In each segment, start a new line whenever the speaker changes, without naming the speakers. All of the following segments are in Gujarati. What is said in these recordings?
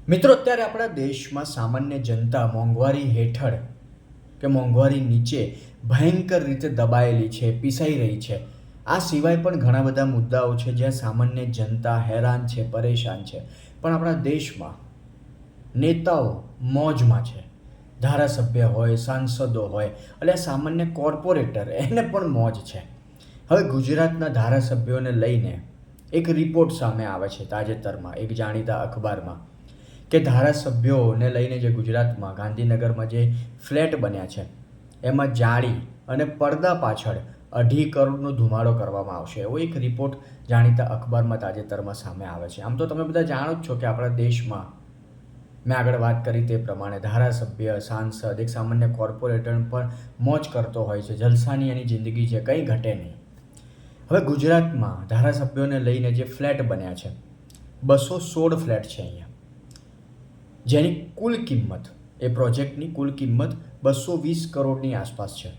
મિત્રો, અત્યારે આપણા દેશમાં સામાન્ય જનતા મોંઘવારી હેઠળ કે મોંઘવારી નીચે ભયંકર રીતે દબાયેલી છે, પીસાઈ રહી છે. આ સિવાય પણ ઘણા બધા મુદ્દાઓ છે જ્યાં સામાન્ય જનતા હેરાન છે, પરેશાન છે. પણ આપણા દેશમાં નેતાઓ મોજમાં છે. ધારાસભ્ય હોય, સાંસદો હોય, એટલે સામાન્ય કોર્પોરેટર એને પણ મોજ છે. હવે ગુજરાતના ધારાસભ્યોને લઈને એક રિપોર્ટ સામે આવે છે તાજેતરમાં એક જાણીતા અખબારમાં, કે ધારાસભ્યોને લઈને જે ગુજરાતમાં ગાંધીનગરમાં જે ફ્લેટ બન્યા છે એમાં જાળી અને પડદા પાછળ 2.5 કરોડનો ધુમાડો કરવામાં આવશે, એવો એક રિપોર્ટ જાણીતા અખબારમાં તાજેતરમાં સામે આવે છે. આમ તો તમે બધા જાણો જ છો કે આપણા દેશમાં મેં આગળ વાત કરી તે પ્રમાણે ધારાસભ્ય, સાંસદ, એક સામાન્ય કોર્પોરેટર પણ મોજ કરતો હોય છે, જલસાની એની જિંદગી છે, કંઈ ઘટે નહીં. હવે ગુજરાતમાં ધારાસભ્યોને લઈને જે ફ્લેટ બન્યા છે, 216 ફ્લેટ છે અહીંયા, જેની કુલ કિંમત, એ પ્રોજેક્ટની કુલ કિંમત 220 કરોડની આસપાસ છે.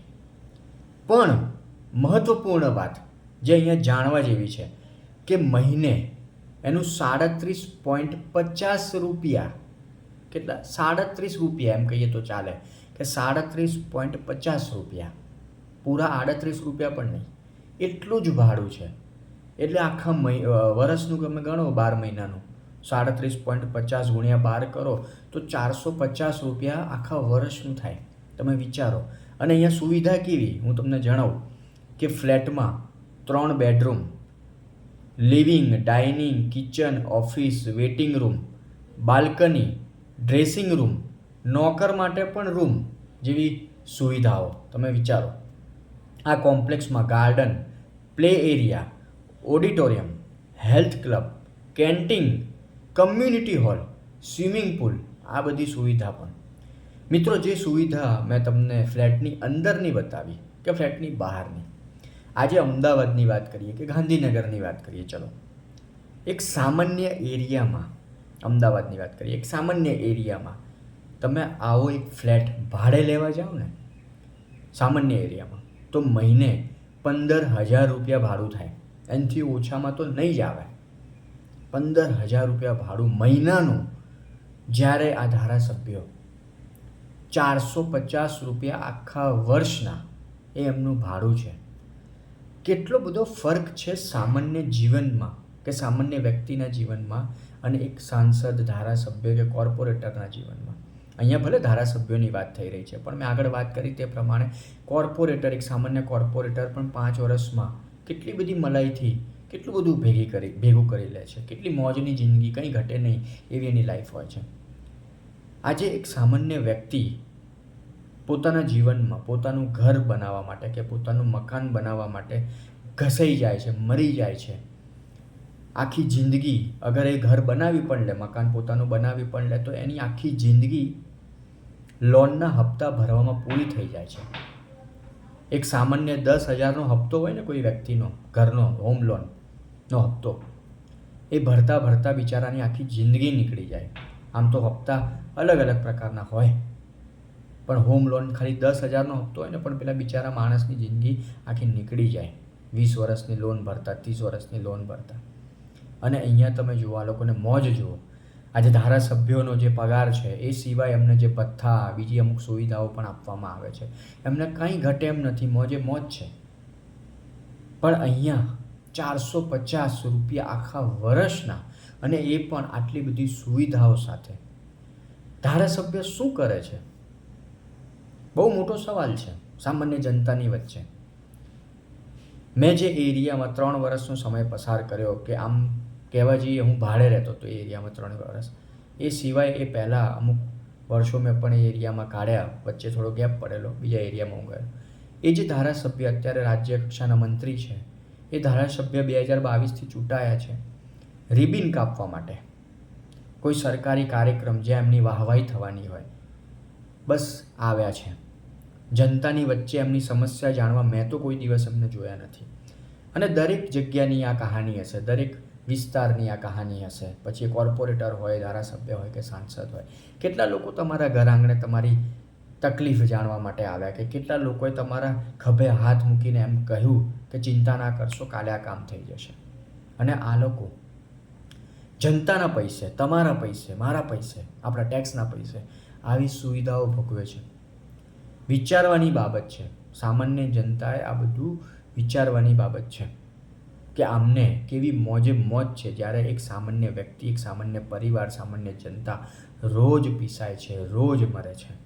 પણ મહત્વપૂર્ણ વાત જે અહીંયા જાણવા જેવી છે કે મહિને એનું 37.50 રૂપિયા, કેટલા 37 રૂપિયા એમ કહીએ તો ચાલે, કે 37.50 રૂપિયા, પૂરા 38 રૂપિયા પણ નહીં, એટલું જ ભાડું છે. એટલે આખા વર્ષનું તમે ગણો, 12 મહિનાનું 37.50 ગુણ્યા 12 કરો તો 450 રૂપિયા આખા વર્ષનું થાય. તમે વિચારો. અને અહીંયા સુવિધા કેવી, હું તમને જણાવું કે ફ્લેટમાં 3 bedroom, living, dining, kitchen, office, waiting room, balcony, dressing room, નોકર માટે પણ રૂમ જેવી સુવિધાઓ. તમે વિચારો. આ કોમ્પ્લેક્સમાં garden, play area, auditorium, health club, canteen, community hall, swimming pool, આ બધી સુવિધા પણ. મિત્રો, જે સુવિધા મેં તમને ફ્લેટની અંદરની બતાવી કે ફ્લેટની બહારની, આજે અમદાવાદની વાત કરીએ કે ગાંધીનગરની વાત કરીએ, ચલો એક સામાન્ય એરિયામાં, અમદાવાદની વાત કરીએ, એક સામાન્ય એરિયામાં તમે આવો એક ફ્લેટ ભાડે લેવા જાઓ ને સામાન્ય એરિયામાં, તો મહિને 15,000 રૂપિયા ભાડું થાય. એનાથી ઓછામાં તો નહીં જ આવે. 15,000 રૂપિયા ભાડું મહિનાનું. જ્યારે આ ધારાસભ્યો 450 રૂપિયા આખા વર્ષના એ એમનું ભાડું છે. કેટલો બધો ફરક છે સામાન્ય જીવનમાં કે સામાન્ય વ્યક્તિના જીવનમાં અને એક સાંસદ, ધારાસભ્ય કે કોર્પોરેટરના જીવનમાં. અહીંયા ભલે ધારાસભ્યોની વાત થઈ રહી છે, પણ મેં આગળ વાત કરી તે પ્રમાણે કોર્પોરેટર, એક સામાન્ય કોર્પોરેટર પણ 5 વર્ષમાં કેટલી બધી મલાઈથી કેટલું બધું ભેગું કરી લે છે, કેટલી મોજની જિંદગી, કંઈ ઘટે નહીં એવી એની લાઈફ હોય છે. આજે એક સામાન્ય વ્યક્તિ પોતાના જીવનમાં પોતાનું ઘર બનાવવા માટે કે પોતાનું મકાન બનાવવા માટે ઘસાઈ જાય છે, મરી જાય છે. આખી જિંદગી અગર એ ઘર બનાવી પણ લે, મકાન પોતાનું બનાવી પણ લે, તો એની આખી જિંદગી લોનના હપ્તા ભરવામાં પૂરી થઈ જાય છે. એક સામાન્ય 10,000નો હપ્તો હોય ને કોઈ વ્યક્તિનો, ઘરનો હોમ લોનનો હપ્તો, એ ભરતા ભરતા બિચારાની આખી જિંદગી નીકળી જાય. આમ તો હપ્તા અલગ અલગ પ્રકારના હોય, પણ હોમ લોન ખાલી 10,000નો હપ્તો હોય ને, પણ પેલા બિચારા માણસની જિંદગી આખી નીકળી જાય 20 વર્ષની લોન ભરતા, 30 વર્ષની લોન ભરતા. અને અહીંયા તમે જુઓ, આ લોકોને મોજ જુઓ. આજે ધારાસભ્યોનો જે પગાર છે એ સિવાય એમને જે ભથ્થા, બીજી અમુક સુવિધાઓ પણ આપવામાં આવે છે, એમને કંઈ ઘટે એમ નથી, મોજે મોજ છે. પણ અહીંયા 450 રૂપિયા આખા વર્ષના, અને એ પણ આટલી બધી સુવિધાઓ સાથે. ધારાસભ્ય શું કરે છે? બહુ મોટો સવાલ છે સામાન્ય જનતાની વચ્ચે. મેં જે એરિયામાં 3 વર્ષનો સમય પસાર કર્યો, કે આમ કહેવા જઈએ હું ભાડે રહેતો હતો એ એરિયામાં 3 વર્ષ, એ સિવાય એ પહેલાં અમુક વર્ષો મેં પણ એ એરિયામાં કાઢ્યા, વચ્ચે થોડો ગેપ પડેલો, બીજા એરિયામાં હું ગયો. એ જે ધારાસભ્ય અત્યારે રાજ્ય કક્ષાના મંત્રી છે, એ ધારાસભ્ય 2022થી ચૂંટાયા છે રિબિન કાપવા માટે, કોઈ સરકારી કાર્યક્રમ જ્યાં એમની વાહવાહી થવાની હોય, બસ આવ્યા છે. જનતાની વચ્ચે એમની સમસ્યા જાણવા મેં તો કોઈ દિવસ એમને જોયા નથી. અને દરેક જગ્યાની આ કહાની હશે, દરેક વિસ્તારની આ કહાની હશે. પછી કોર્પોરેટર હોય, ધારાસભ્ય હોય કે સાંસદ હોય, કેટલા લોકો તમારા ઘર આંગણે તમારી તકલીફ જાણવા માટે આવ્યા, કે કેટલા લોકોએ તમારા ખભે હાથ મૂકીને એમ કહ્યું કે ચિંતા ના કરશો, કાલે આ કામ થઈ જશે. અને આ લોકો જનતાના પૈસે, તમારા પૈસે, મારા પૈસે, આપણા ટેક્સના પૈસે આવી સુવિધાઓ ભોગવે છે. વિચારવાની બાબત છે. સામાન્ય જનતાએ આ બધું વિચારવાની બાબત છે કે આમને કેવી મોજે મોજ છે જ્યારે એક સામાન્ય વ્યક્તિ, એક સામાન્ય પરિવાર, સામાન્ય જનતા રોજ પીસાય છે, રોજ મરે છે.